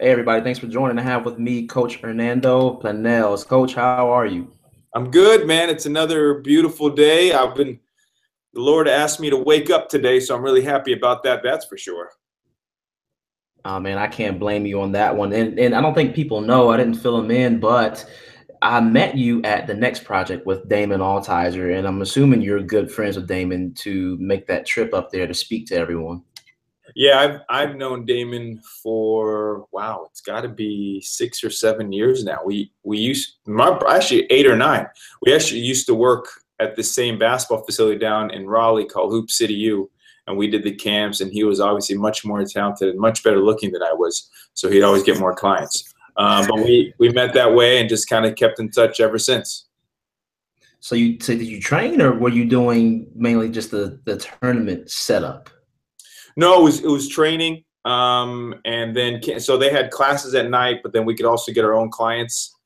Hey everybody, thanks for joining. I have with me Coach Hernando Planells. Coach, how are you? I'm good, man. It's another beautiful day. The Lord asked me to wake up today, so I'm really happy about that. That's for sure. Oh man, I can't blame you on that one. And I don't think people know, I didn't fill them in, but I met you at the next project with Damin Altizer, and I'm assuming you're good friends with Damin to make that trip up there to speak to everyone. Yeah, I've known Damon for wow, it's got to be 6 or 7 years now. Actually 8 or 9. We actually used to work at the same basketball facility down in Raleigh called Hoop City U, and we did the camps. And he was obviously much more talented and much better looking than I was, so he'd always get more clients. But we met that way and just kind of kept in touch ever since. So did you train, or were you doing mainly just the tournament setup? No, it was training, and then so they had classes at night, but then we could also get our own clients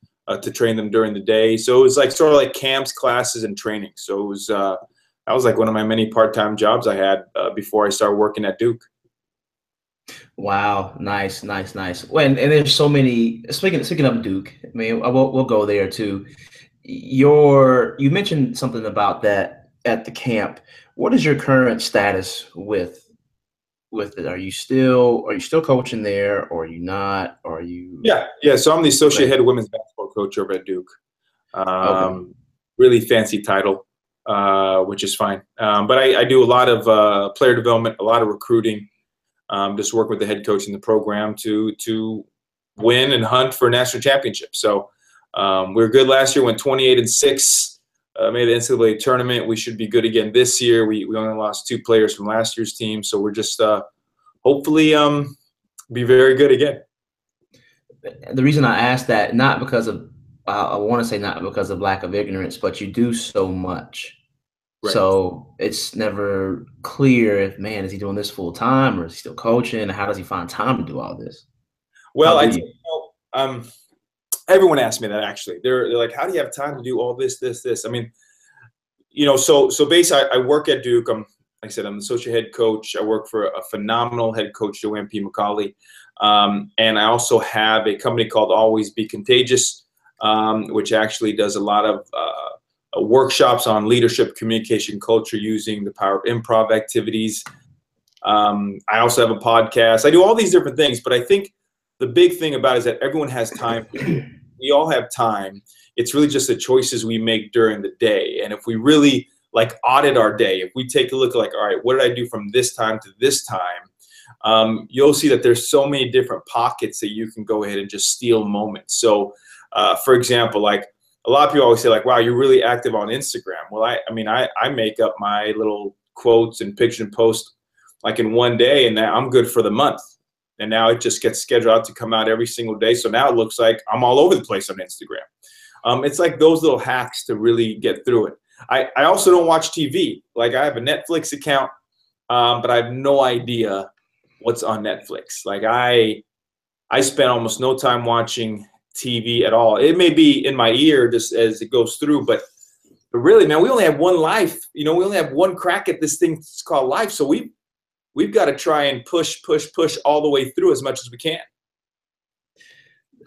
to train them during the day. So it was like sort of like camps, classes, and training. So it was that was like one of my many part-time jobs I had before I started working at Duke. Wow, nice, nice, nice. Well, and there's so many. Speaking of Duke, I mean, we'll go there too. You mentioned something about that at the camp. What is your current status with it? Are you still coaching there, or are you not? Or are you Yeah. So I'm the associate okay? head women's basketball coach over at Duke. Okay. Um, Really fancy title, which is fine. But I do a lot of player development, a lot of recruiting. Just work with the head coach in the program to win and hunt for a national championship. So we were good last year, went 28-6, made the NCAA tournament. We should be good again this year. We only lost 2 players from last year's team, so we're just hopefully be very good again. The reason I asked that, not because of I want to say not because of lack of ignorance, but you do so much. Right. So it's never clear if, man, is he doing this full time, or is he still coaching? How does he find time to do all this? How Well, do I you? think everyone asks me that actually. They're like, how do you have time to do all this? I mean, so basically, I work at Duke. Like I said, I'm the associate head coach. I work for a phenomenal head coach, Joanne P. McCauley. And I also have a company called Always Be Contagious, which actually does a lot of workshops on leadership, communication, culture using the power of improv activities. I also have a podcast. I do all these different things, but I think the big thing about it is that everyone has time. We all have time. It's really just the choices we make during the day. And if we really like audit our day, if we take a look at like, all right, what did I do from this time to this time? You'll see that there's so many different pockets that you can go ahead and just steal moments. So, for example, like a lot of people always say like, wow, you're really active on Instagram. Well, I make up my little quotes and picture and post like in one day, and now I'm good for the month. And now it just gets scheduled out to come out every single day. So now it looks like I'm all over the place on Instagram. It's like those little hacks to really get through it. I also don't watch TV. Like I have a Netflix account, but I have no idea what's on Netflix. Like I spend almost no time watching TV at all. It may be in my ear just as it goes through, but really, man, we only have one life. We only have one crack at this thing it's called life. So we've got to try and push all the way through as much as we can.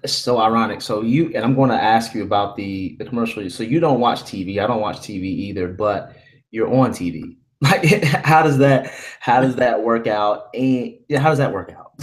It's so ironic. So and I'm going to ask you about the commercial. So you don't watch TV. I don't watch TV either, but you're on TV. Like, how does that work out? And yeah, how does that work out?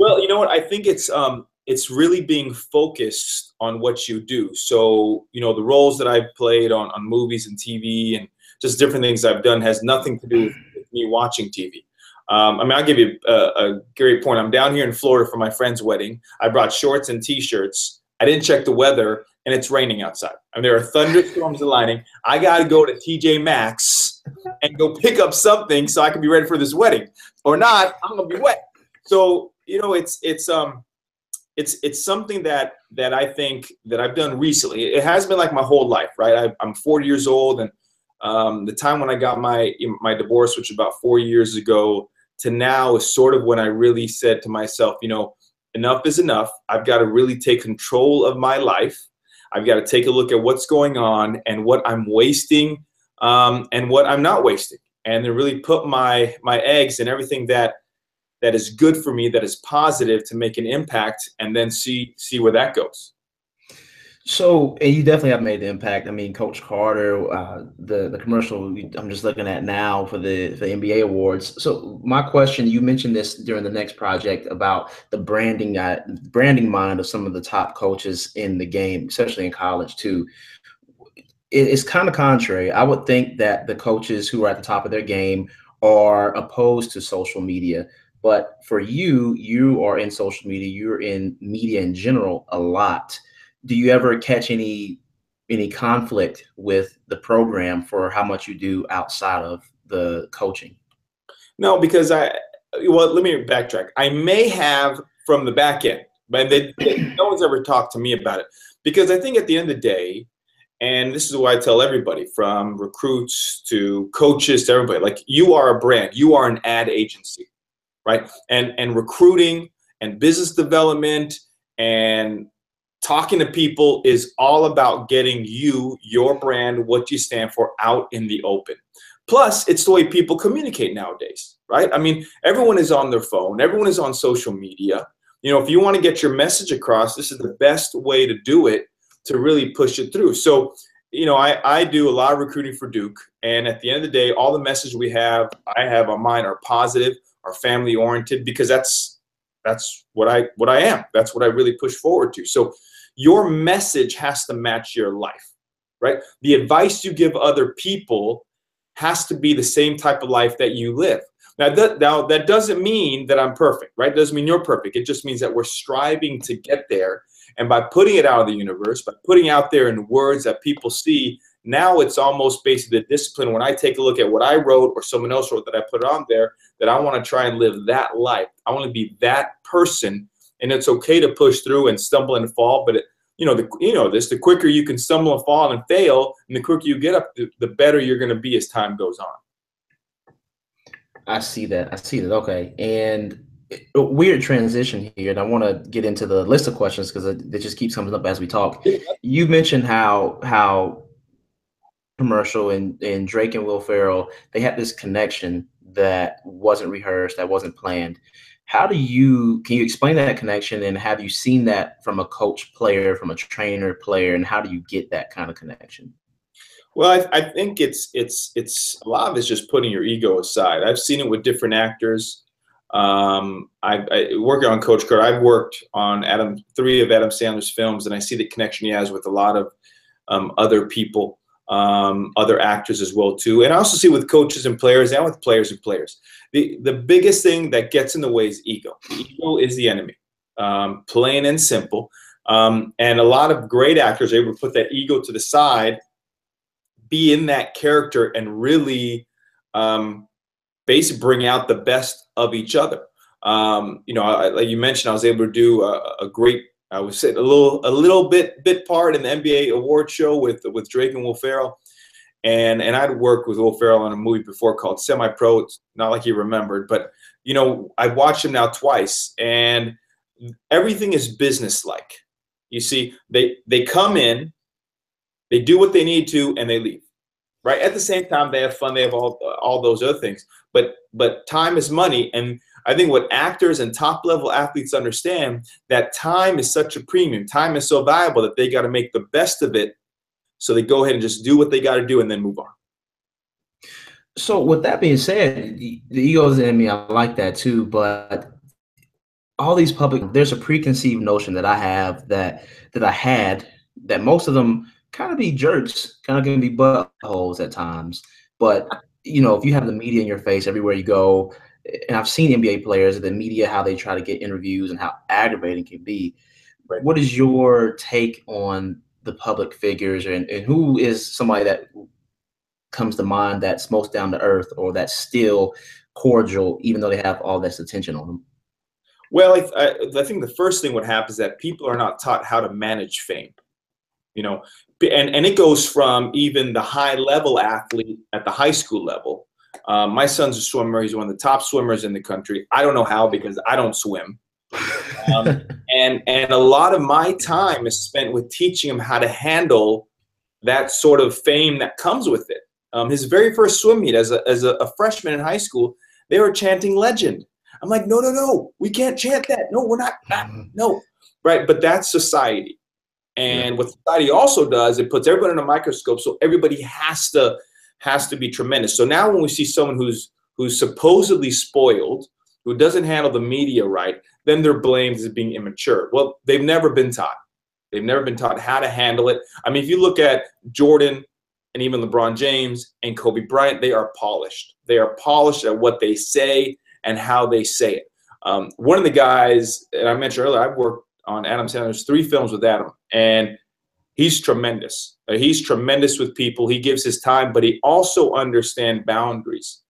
Well, you know what? I think it's really being focused on what you do. So, the roles that I've played on movies and TV and just different things I've done has nothing to do with me watching TV. I'll give you a great point. I'm down here in Florida for my friend's wedding. I brought shorts and T-shirts. I didn't check the weather, and it's raining outside. There are thunderstorms aligning. I got to go to TJ Maxx and go pick up something so I can be ready for this wedding. Or not, I'm gonna be wet. So it's something that I think that I've done recently. It has been like my whole life, right? I'm 40 years old, and the time when I got my divorce, which was about 4 years ago, to now is sort of when I really said to myself, enough is enough. I've got to really take control of my life. I've got to take a look at what's going on and what I'm wasting and what I'm not wasting, and then really put my eggs and everything that that is good for me, that is positive, to make an impact, and then see where that goes. So, and you definitely have made the impact. I mean, Coach Carter, the commercial I'm just looking at now for the NBA awards. So, my question, you mentioned this during the next project about the branding mind of some of the top coaches in the game, especially in college too. It's kind of contrary. I would think that the coaches who are at the top of their game are opposed to social media. But for you, you are in social media, you're in media in general a lot. Do you ever catch any conflict with the program for how much you do outside of the coaching? No, because well, let me backtrack. I may have from the back end, but no one's ever talked to me about it, because I think at the end of the day, and this is what I tell everybody, from recruits to coaches to everybody, like, you are a brand, you are an ad agency, right? And recruiting and business development and talking to people is all about getting you, your brand, what you stand for, out in the open. Plus, it's the way people communicate nowadays, right? I mean, everyone is on their phone, everyone is on social media. You know, if you want to get your message across, this is the best way to do it, to really push it through. So, you know, I do a lot of recruiting for Duke, and at the end of the day, all the messages I have on mine are positive, are family oriented, because that's what I am. That's what I really push forward to. So your message has to match your life, right? The advice you give other people has to be the same type of life that you live. Now that doesn't mean that I'm perfect, right? It doesn't mean you're perfect. It just means that we're striving to get there. And by putting it out of the universe, by putting out there in words that people see, now it's almost basically the discipline. When I take a look at what I wrote or someone else wrote that I put on there, that I want to try and live that life. I want to be that person. And it's okay to push through and stumble and fall. But the quicker you can stumble and fall and fail, and the quicker you get up, the better you're going to be as time goes on. I see that. Okay. And a weird transition here, and I want to get into the list of questions because it just keeps coming up as we talk. You mentioned how commercial and Drake and Will Ferrell, they had this connection that wasn't rehearsed, that wasn't planned. Can you explain that connection, and have you seen that from a coach player, from a trainer player, and how do you get that kind of connection? Well, I think it's a lot of it's just putting your ego aside. I've seen it with different actors. I work on Coach Carter. I've worked on 3 of Adam Sandler's films, and I see the connection he has with a lot of other people, other actors as well too. And I also see with coaches and players, and with players and players. The biggest thing that gets in the way is ego. Ego is the enemy, plain and simple. And a lot of great actors are able to put that ego to the side, be in that character, and really basically bring out the best of each other. Like you mentioned, I was able to do a great, I was saying a little bit part in the NBA award show with Drake and Will Ferrell, and I'd worked with Will Ferrell on a movie before called Semi-Pro. It's not like he remembered, but I've watched him now twice, and everything is business-like. You see, they come in, they do what they need to, and they leave. Right. At the same time, they have fun. They have all those other things. But time is money. And I think what actors and top level athletes understand, that time is such a premium. Time is so valuable that they got to make the best of it. So they go ahead and just do what they got to do and then move on. So with that being said, the ego's in me. I like that too. But all these there's a preconceived notion that I have that I had, that most of them kind of be jerks, kind of can be buttholes at times. But, if you have the media in your face everywhere you go, and I've seen NBA players, the media, how they try to get interviews and how aggravating it can be. Right. What is your take on the public figures, and who is somebody that comes to mind that's most down to earth, or that's still cordial, even though they have all this attention on them? Well, I think the first thing what happens is that people are not taught how to manage fame. And it goes from even the high level athlete at the high school level. My son's a swimmer. He's one of the top swimmers in the country. I don't know how, because I don't swim. And a lot of my time is spent with teaching him how to handle that sort of fame that comes with it. His very first swim meet as a freshman in high school, they were chanting legend. I'm like, no, no, no, we can't chant that. No, we're not, no. Right, but that's society. And what society also does, it puts everybody in a microscope, so everybody has to be tremendous. So now when we see someone who's supposedly spoiled, who doesn't handle the media right, then they're blamed as being immature. Well, they've never been taught. They've never been taught how to handle it. I mean, if you look at Jordan and even LeBron James and Kobe Bryant, they are polished. They are polished at what they say and how they say it. One of the guys that I mentioned earlier, I've worked on Adam Sandler's 3 films with Adam, and he's tremendous. He's tremendous with people. He gives his time, but he also understands boundaries.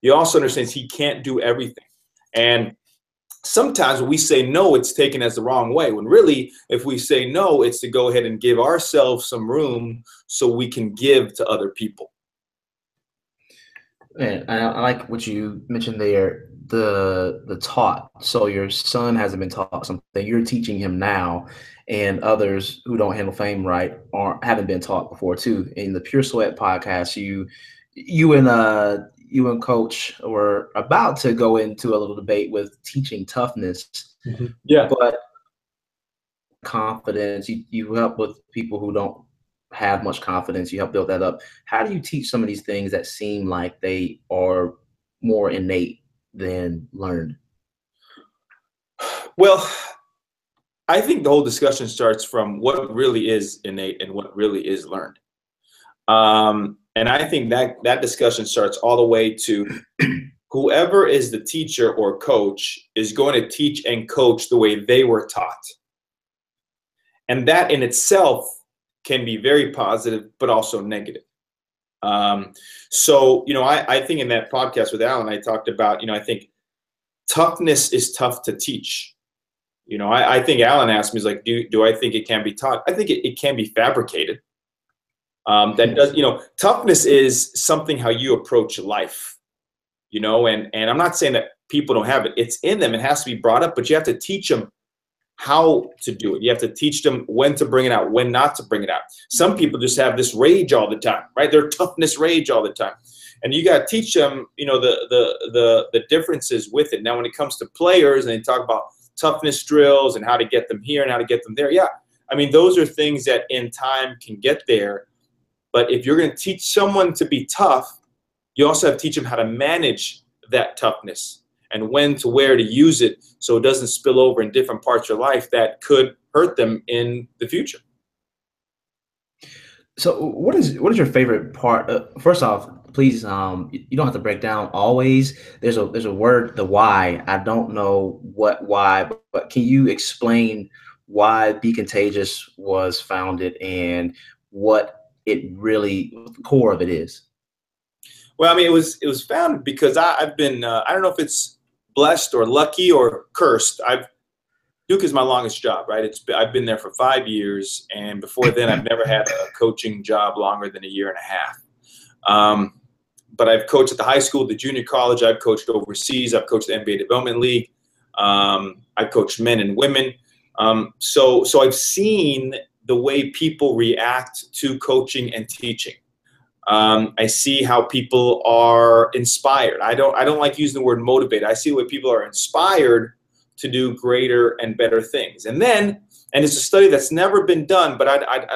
He also understands he can't do everything. And sometimes when we say no, it's taken as the wrong way, when really, if we say no, it's to go ahead and give ourselves some room so we can give to other people. Man, I like what you mentioned there, the taught. So your son hasn't been taught something, you're teaching him now, and others who don't handle fame right haven't been taught before too. In the Pure Sweat podcast, you and Coach were about to go into a little debate with teaching toughness. Yeah. But confidence, you help with people who don't have much confidence, you help build that up. How do you teach some of these things that seem like they are more innate than learned? Well, I think the whole discussion starts from what really is innate and what really is learned. And I think that discussion starts all the way to whoever is the teacher or coach is going to teach and coach the way they were taught. And that in itself can be very positive, but also negative. So, I think in that podcast with Alan, I talked about, I think toughness is tough to teach. I think Alan asked me, he's like, do I think it can be taught? I think it can be fabricated. That does, toughness is something how you approach life, and I'm not saying that people don't have it. It's in them. It has to be brought up, but you have to teach them how to do it. You have to teach them when to bring it out, when not to bring it out. Some people just have this rage all the time, right? Their toughness rage all the time. And you got to teach them, the differences with it. Now, when it comes to players and they talk about toughness drills and how to get them here and how to get them there. Yeah. I mean, those are things that in time can get there. But if you're going to teach someone to be tough, you also have to teach them how to manage that toughness and when to where to use it so it doesn't spill over in different parts of your life that could hurt them in the future. So what is your favorite part? First off, please, you don't have to break down always. There's a word, the why. I don't know what why, but can you explain why Be Contagious was founded and what it really, the core of it is? Well, I mean, it was founded because I've been, I don't know if it's blessed or lucky or cursed. Duke is my longest job, right? I've been there for 5 years, and before then, I've never had a coaching job longer than 1.5 years. But I've coached at the high school, the junior college. I've coached overseas. I've coached the NBA Development League. I've coached men and women. So I've seen the way people react to coaching and teaching. I see how people are inspired. I don't like using the word motivated. I see the way people are inspired to do greater and better things. And it's a study that's never been done, but I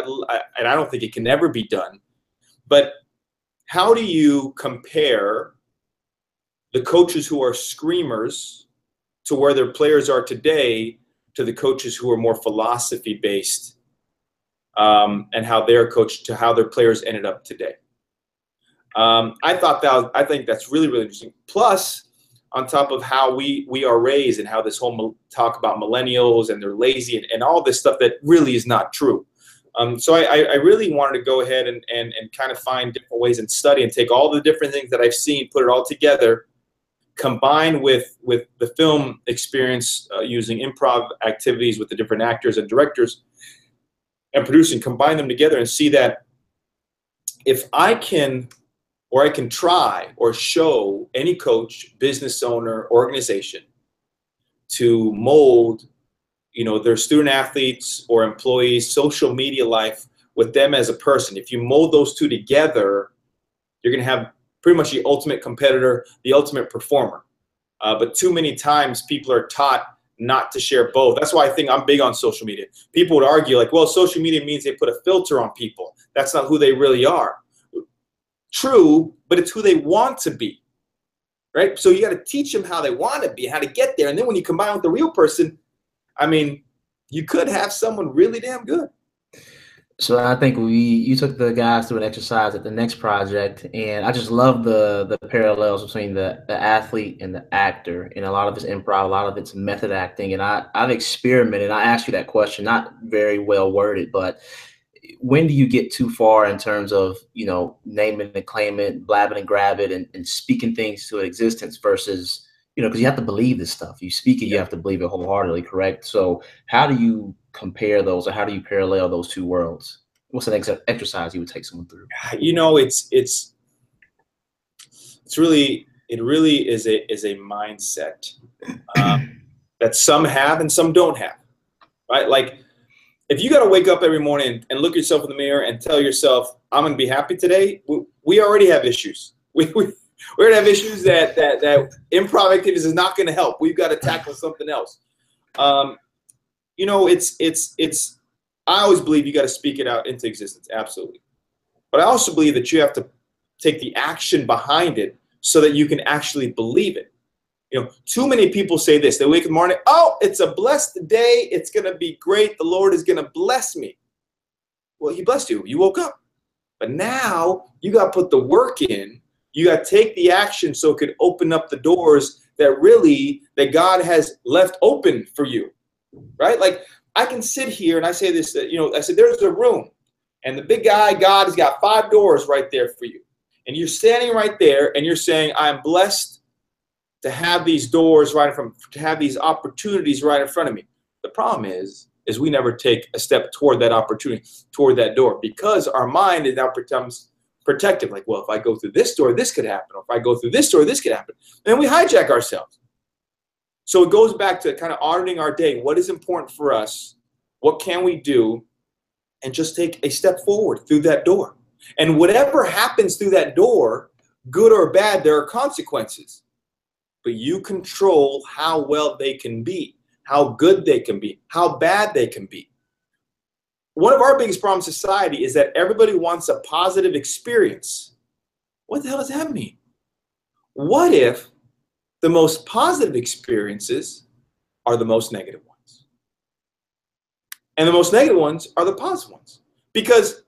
don't think it can ever be done. But how do you compare the coaches who are screamers to where their players are today to the coaches who are more philosophy-based and how they're coached to how their players ended up today? I think that's really, really interesting. Plus, on top of how we are raised and how this whole talk about millennials and they're lazy and all this stuff that really is not true. So I really wanted to go ahead and kind of find different ways and study and take all the different things that I've seen, put it all together, combine with the film experience using improv activities with the different actors and directors and producing, combine them together and see that if I can try or show any coach, business owner, organization to mold, their student athletes or employees' social media life with them as a person. If you mold those two together, you're going to have pretty much the ultimate competitor, the ultimate performer. But too many times people are taught not to share both. That's why I think I'm big on social media. People would argue like, well, social media means they put a filter on people. That's not who they really are. True, but it's who they want to be, right? So you got to teach them how they want to be, how to get there. And then when you combine with the real person, I mean, you could have someone really damn good. So I think you took the guys through an exercise at the next project, and I just love the parallels between the athlete and the actor, and a lot of it's improv, a lot of it's method acting. And I've experimented. I asked you that question, not very well worded, but when do you get too far in terms of, you know, naming and claiming it, blabbing and grab it, and speaking things to existence versus, you know, because you have to believe this stuff. You speak it, you have to believe it wholeheartedly, correct? So how do you compare those, or how do you parallel those two worlds? What's an exercise you would take someone through? You know, it really is a mindset that some have and some don't have, right? Like, if you got to wake up every morning and look yourself in the mirror and tell yourself, I'm going to be happy today, we already have issues. We're going to have issues that improv activities is not going to help. We've got to tackle something else. You know, I always believe you got to speak it out into existence. Absolutely. But I also believe that you have to take the action behind it so that you can actually believe it. You know, too many people say this. They wake up in the morning, oh, it's a blessed day. It's going to be great. The Lord is going to bless me. Well, he blessed you. You woke up. But now you got to put the work in. You got to take the action so it could open up the doors that God has left open for you, right? Like, I can sit here and I say this, you know, I said, there's a room, and the big guy, God, has got 5 doors right there for you. And you're standing right there and you're saying, I'm blessed to have these doors right in front, to have these opportunities right in front of me. The problem is we never take a step toward that opportunity, toward that door, because our mind now becomes protective. Like, well, if I go through this door, this could happen. Or if I go through this door, this could happen. And we hijack ourselves. So it goes back to kind of auditing our day. What is important for us? What can we do? And just take a step forward through that door. And whatever happens through that door, good or bad, there are consequences. But you control how well they can be, how good they can be, how bad they can be. One of our biggest problems in society is that everybody wants a positive experience. What the hell does that mean? What if the most positive experiences are the most negative ones? And the most negative ones are the positive ones. Because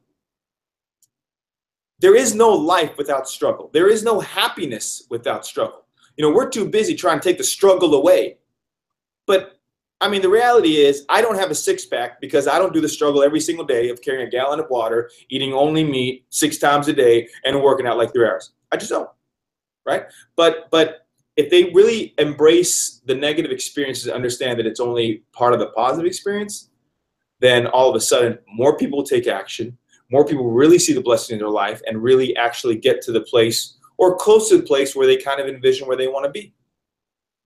there is no life without struggle. There is no happiness without struggle. You know, we're too busy trying to take the struggle away. But, I mean, the reality is I don't have a six-pack because I don't do the struggle every single day of carrying a gallon of water, eating only meat 6 times a day, and working out like 3 hours. I just don't, right? But if they really embrace the negative experiences and understand that it's only part of the positive experience, then all of a sudden more people will take action, more people really see the blessing in their life and really actually get to the place or close to the place where they kind of envision where they want to be.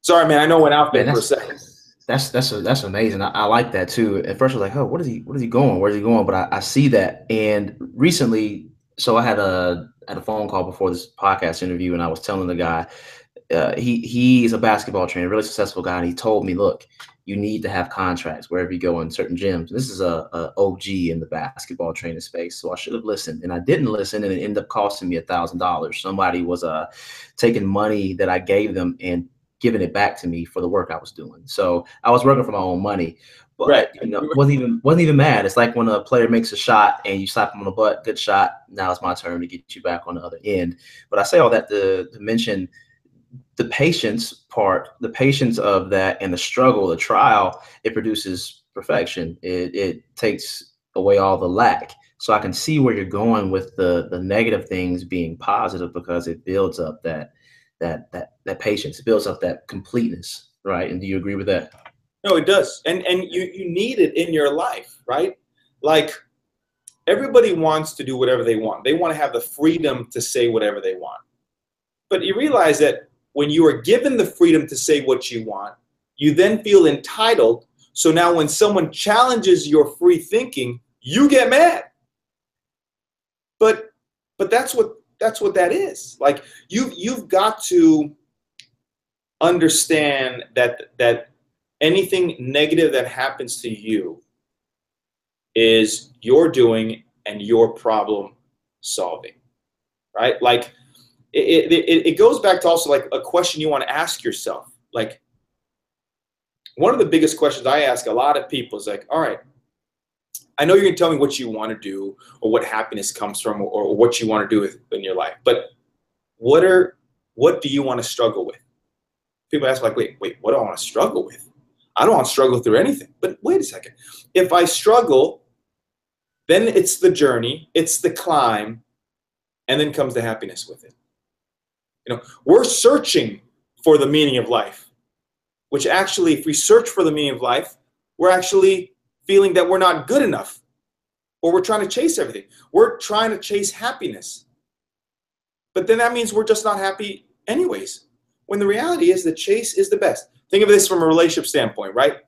Sorry, man, I know I went out there for a second. That's amazing. I like that too. At first I was like, oh, what is he going? Where's he going? But I see that. And recently, so I had a phone call before this podcast interview, and I was telling the guy, he's a basketball trainer, really successful guy, and he told me, look, you need to have contracts wherever you go in certain gyms. This is a OG in the basketball training space, so I should have listened, and I didn't listen, and it ended up costing me $1,000. Somebody was taking money that I gave them and giving it back to me for the work I was doing. So I was working for my own money, but right. You know, wasn't even mad. It's like when a player makes a shot and you slap him on the butt, good shot. Now it's my turn to get you back on the other end. But I say all that to mention the patience part, the patience of that, and the struggle, the trial. It produces perfection. It takes away all the lack. So I can see where you're going with the negative things being positive, because it builds up that patience, it builds up that completeness, right? And do you agree with that? No, it does. And you need it in your life, right? Like, everybody wants to do whatever they want. They want to have the freedom to say whatever they want. But you realize that when you are given the freedom to say what you want, you then feel entitled. So now when someone challenges your free thinking, you get mad. But that's what that is. Like, you've got to understand that anything negative that happens to you is your doing and your problem solving, right? Like it goes back to also like a question you want to ask yourself. Like, one of the biggest questions I ask a lot of people is like, all right, I know you're gonna tell me what you want to do or what happiness comes from or what you want to do in your life, but what do you want to struggle with? People ask like, wait, what do I want to struggle with? I don't want to struggle through anything. But wait a second. If I struggle, then it's the journey, it's the climb, and then comes the happiness with it. You know, we're searching for the meaning of life, which actually, if we search for the meaning of life, we're actually feeling that we're not good enough, or we're trying to chase everything. We're trying to chase happiness. But then that means we're just not happy anyways, when the reality is the chase is the best. Think of this from a relationship standpoint, right?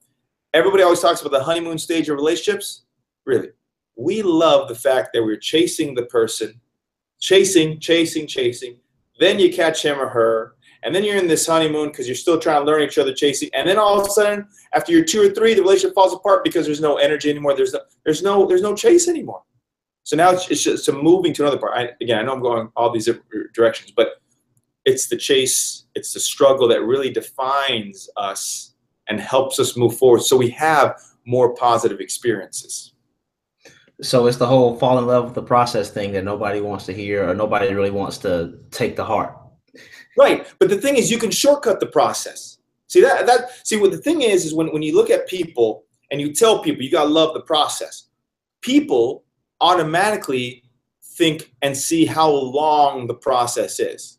Everybody always talks about the honeymoon stage of relationships. Really, we love the fact that we're chasing the person, chasing. Then you catch him or her, and then you're in this honeymoon because you're still trying to learn each other, chasing. And then all of a sudden, after you're 2 or 3, the relationship falls apart because there's no energy anymore. There's no chase anymore. So now it's just moving to another part. I know I'm going all these directions, but it's the chase, it's the struggle that really defines us and helps us move forward so we have more positive experiences. So it's the whole fall in love with the process thing that nobody wants to hear or nobody really wants to take to heart. Right. But the thing is, you can shortcut the process. See what the thing is when you look at people and you tell people you got to love the process, people automatically think and see how long the process is.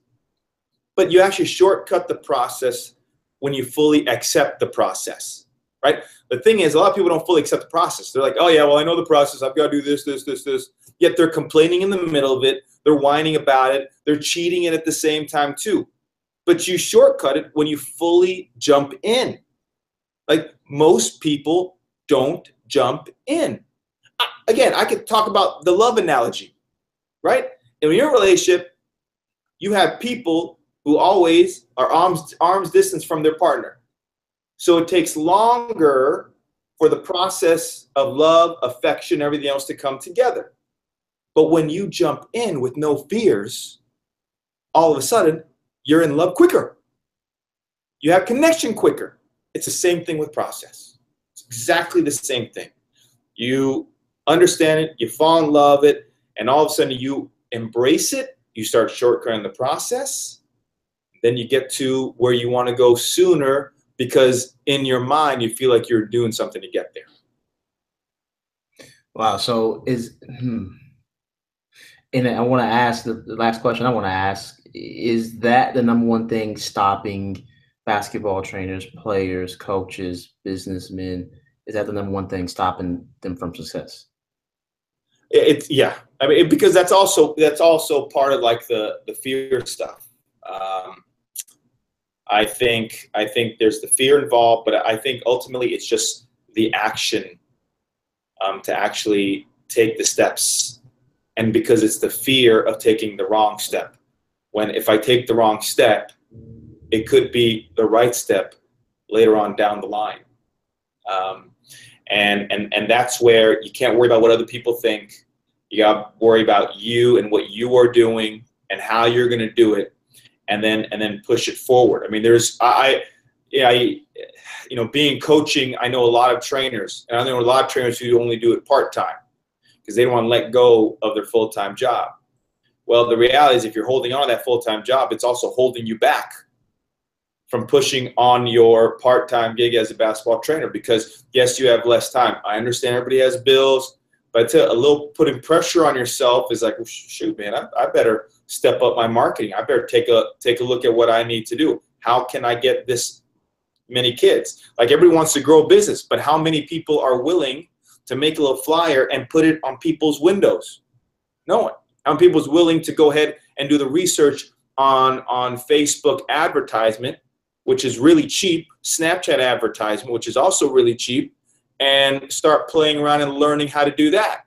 But you actually shortcut the process when you fully accept the process, right? The thing is, a lot of people don't fully accept the process. They're like, oh yeah, well, I know the process. I've got to do this. Yet they're complaining in the middle of it. They're whining about it. They're cheating it at the same time too. But you shortcut it when you fully jump in. Like, most people don't jump in. Again, I could talk about the love analogy, right? In your relationship, you have people who always are arm's distance from their partner. So it takes longer for the process of love, affection, everything else to come together. But when you jump in with no fears, all of a sudden, you're in love quicker. You have connection quicker. It's the same thing with process. It's exactly the same thing. You understand it, you fall in love with it, and all of a sudden you embrace it, you start shortcutting the process, then you get to where you want to go sooner because in your mind you feel like you're doing something to get there. Wow. So and I want to ask the last question I want to ask, is that the number one thing stopping basketball trainers, players, coaches, businessmen? Is that the number one thing stopping them from success? Yeah. I mean, because that's also part of like the fear stuff. I think there's the fear involved, but I think ultimately it's just the action to actually take the steps. And because it's the fear of taking the wrong step. When if I take the wrong step, it could be the right step later on down the line. And that's where you can't worry about what other people think. You got to worry about you and what you are doing and how you're going to do it, and then push it forward. I mean, being coaching, I know a lot of trainers, and I know a lot of trainers who only do it part-time because they don't want to let go of their full-time job. Well, the reality is if you're holding on to that full-time job, it's also holding you back from pushing on your part-time gig as a basketball trainer because, yes, you have less time. I understand everybody has bills, but a little putting pressure on yourself is like, well, shoot, man, I better step up my marketing. I better take a look at what I need to do. How can I get this many kids? Like, everybody wants to grow a business, but how many people are willing to make a little flyer and put it on people's windows? No one. How many people is willing to go ahead and do the research on Facebook advertisement, which is really cheap, Snapchat advertisement, which is also really cheap, and start playing around and learning how to do that?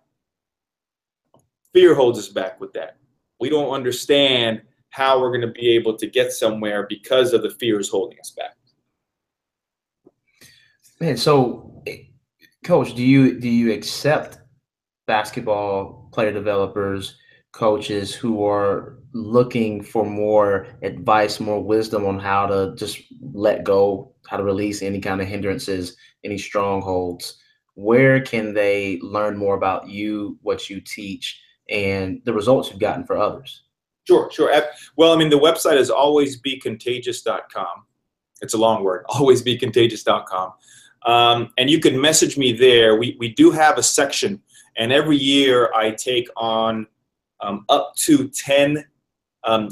Fear holds us back with that. We don't understand how we're going to be able to get somewhere because of the fears holding us back. Man, so Coach, do you accept basketball player developers, coaches who are looking for more advice, more wisdom on how to just let go, how to release any kind of hindrances, any strongholds? Where can they learn more about you, what you teach, and the results you've gotten for others? Sure. Well, I mean, the website is alwaysbecontagious.com. It's a long word, alwaysbecontagious.com. And you can message me there. We do have a section, and every year I take on up to 10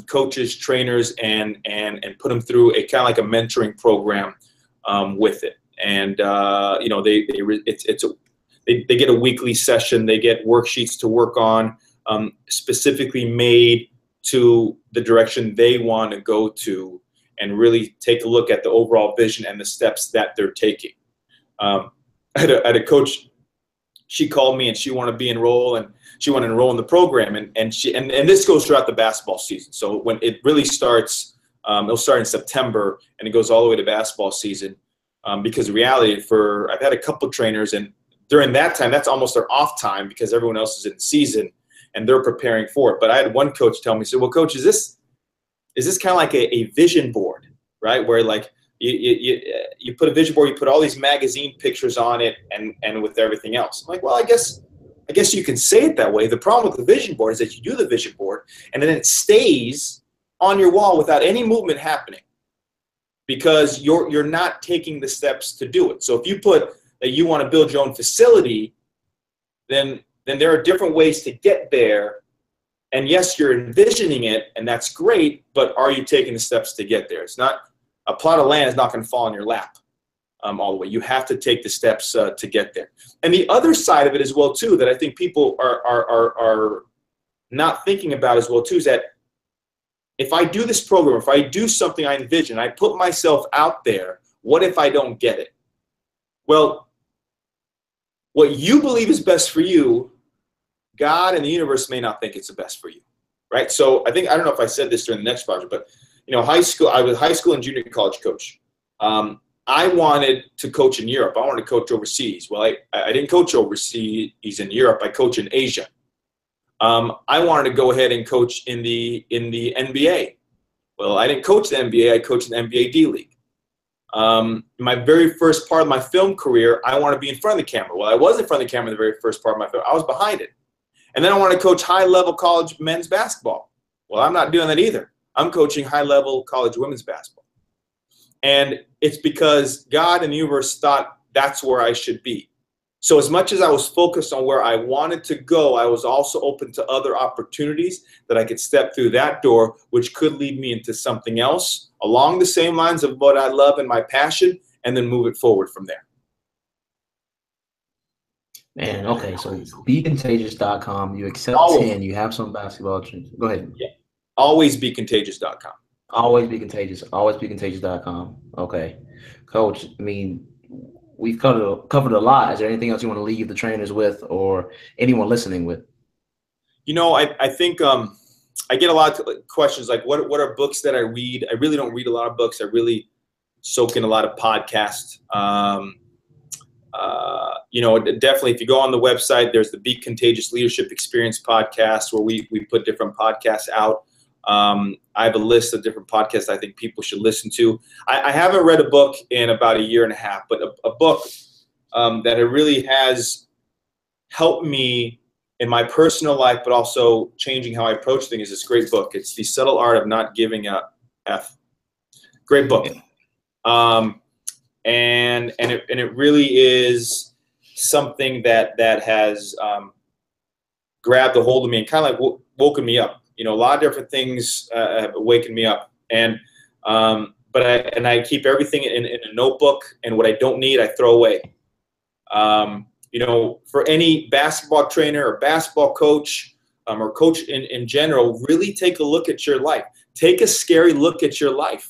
coaches, trainers, and put them through a kind of like a mentoring program with it. And you know, they get a weekly session. They get worksheets to work on, specifically made to the direction they want to go to, and really take a look at the overall vision and the steps that they're taking. I had a coach. She called me and she wanted to be enrolled, and she wanted to enroll in the program, and this goes throughout the basketball season. So when it really starts, it'll start in September and it goes all the way to basketball season. Because the reality, I've had a couple trainers, and during that time, that's almost their off time because everyone else is in season and they're preparing for it. But I had one coach tell me, he said, "Well, Coach, is this kind of like a vision board, right? Where like you put a vision board, you put all these magazine pictures on it, and with everything else." I'm like, well, I guess you can say it that way. The problem with the vision board is that you do the vision board and then it stays on your wall without any movement happening, because you're not taking the steps to do it. So if you put that you want to build your own facility, then there are different ways to get there. And yes, you're envisioning it, and that's great, but are you taking the steps to get there? It's not, a plot of land is not going to fall in your lap all the way. You have to take the steps to get there. And the other side of it as well too, that I think people are not thinking about as well too, is that if I do this program, if I do something I envision, I put myself out there, what if I don't get it? Well, what you believe is best for you, God and the universe may not think it's the best for you, right? So I don't know if I said this during the next project, but you know, high school, I was a high school and junior college coach. I wanted to coach in Europe. I wanted to coach overseas. Well, I didn't coach overseas in Europe. I coach in Asia. I wanted to go ahead and coach in the NBA. Well, I didn't coach the NBA. I coached in the NBA D-League. My very first part of my film career, I want to be in front of the camera. Well, I was in front of the camera in the very first part of my film. I was behind it. And then I want to coach high-level college men's basketball. Well, I'm not doing that either. I'm coaching high-level college women's basketball. And it's because God and the universe thought that's where I should be. So as much as I was focused on where I wanted to go, I was also open to other opportunities that I could step through that door, which could lead me into something else along the same lines of what I love and my passion, and then move it forward from there. Man, okay, so becontagious.com, you accept 10, you have some basketball dreams. Go ahead. Yeah, alwaysbecontagious.com. Alwaysbecontagious.com. Okay. Coach, I mean, we've covered a lot. Is there anything else you want to leave the trainers with, or anyone listening with? You know, I think I get a lot of questions like, what are books that I read? I really don't read a lot of books. I really soak in a lot of podcasts. You know, definitely if you go on the website, there's the Be Contagious Leadership Experience podcast, where we put different podcasts out. I have a list of different podcasts I think people should listen to. I haven't read a book in about a year and a half, but a book that it really has helped me in my personal life, but also changing how I approach things, is this great book. It's The Subtle Art of Not Giving a F. Great book. And it really is something that has grabbed a hold of me and kind of like woken me up. You know, a lot of different things have awakened me up, but I keep everything in a notebook, and what I don't need, I throw away. You know, for any basketball trainer or basketball coach, or coach in general, really take a look at your life. Take a scary look at your life.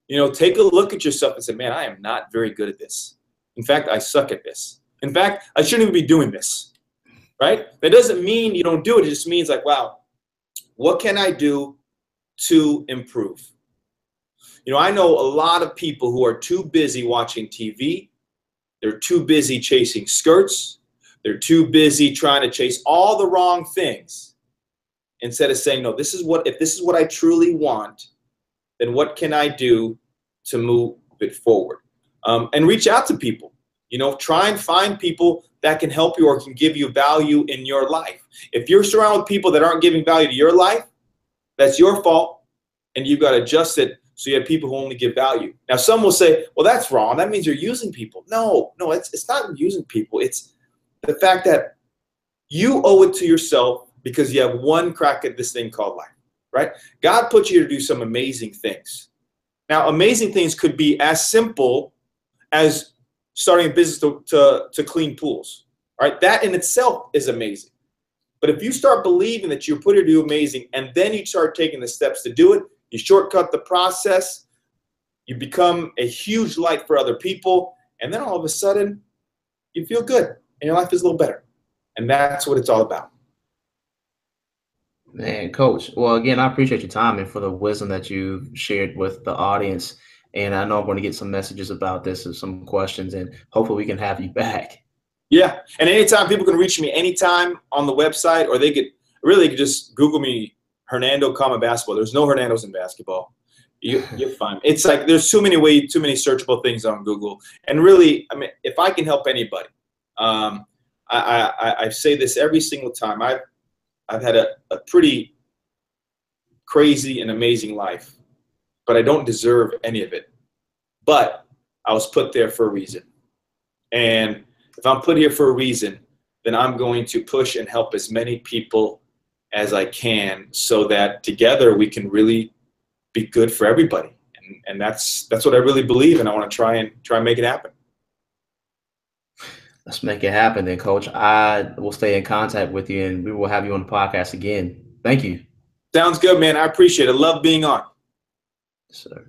You know, take a look at yourself and say, man, I am not very good at this. In fact, I suck at this. In fact, I shouldn't even be doing this, right? That doesn't mean you don't do it. It just means like, wow, what can I do to improve. You know, I know a lot of people who are too busy watching TV. They're too busy chasing skirts. They're too busy trying to chase all the wrong things instead of saying, no, if this is what I truly want, then what can I do to move it forward? And reach out to people. You know, try and find people that can help you or can give you value in your life. If you're surrounded with people that aren't giving value to your life, that's your fault, and you've got to adjust it so you have people who only give value. Now, some will say, well, that's wrong. That means you're using people. No, it's not using people. It's the fact that you owe it to yourself because you have one crack at this thing called life, right? God put you to do some amazing things. Now, amazing things could be as simple as starting a business to clean pools, right? That in itself is amazing. But if you start believing that you're put here to do amazing and then you start taking the steps to do it, you shortcut the process, you become a huge light for other people, and then all of a sudden you feel good and your life is a little better. And that's what it's all about. Man, Coach. Well, again, I appreciate your time and for the wisdom that you shared with the audience. And I know I'm going to get some messages about this and some questions, and hopefully we can have you back. Yeah, and anytime, people can reach me anytime on the website, or they could just Google me, Hernando, basketball. There's no Hernandos in basketball. You're fine. It's like there's too many searchable things on Google. And really, I mean, if I can help anybody, I say this every single time. I've had a pretty crazy and amazing life, but I don't deserve any of it. But I was put there for a reason. And if I'm put here for a reason, then I'm going to push and help as many people as I can so that together we can really be good for everybody. And that's what I really believe, and I want to try and make it happen. Let's make it happen then, Coach. I will stay in contact with you, and we will have you on the podcast again. Thank you. Sounds good, man. I appreciate it. I love being on. Yes, sir.